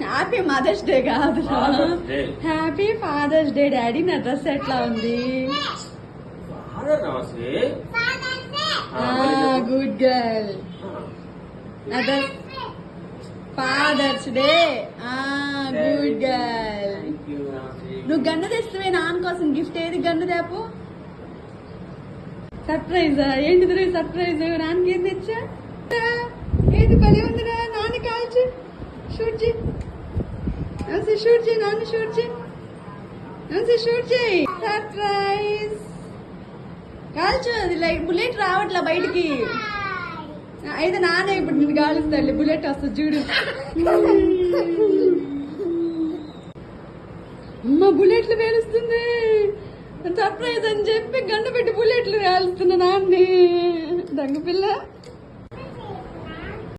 Happy mother's day కాదు, happy father's day. Daddy నా dress ఎట్లా ఉంది? Good girl. నా dress father's day. Good girl. నువ్వు గన్ను తెస్తువే నాన్న కోసం గిఫ్ట్. ఏది గన్ను తేపు? సర్ప్రైజ్. ఏంటిది సర్ప్రైజ్? నాన్నకి ఏం తెచ్చా? ఏది పని ఉందిరా? నాన్న కాల్చి షూట్ చేయి. షూట్ చేయి నాన్న, షూట్ చేయి. షూట్ చేయి. సర్ప్రైజ్. కాల్చు. అది బుల్లెట్ రావట్లా బయటికి. అయితే నాన్న ఇప్పుడు నేను కాలుస్తాడు. బుల్లెట్ వస్తుంది చూడు. అమ్మ బుల్లెట్లు పేలుస్తుంది. సర్ప్రైజ్ అని చెప్పి గంట పెట్టి బుల్లెట్లు కాలుస్తున్నా నాన్ని. దొంగ పిల్ల.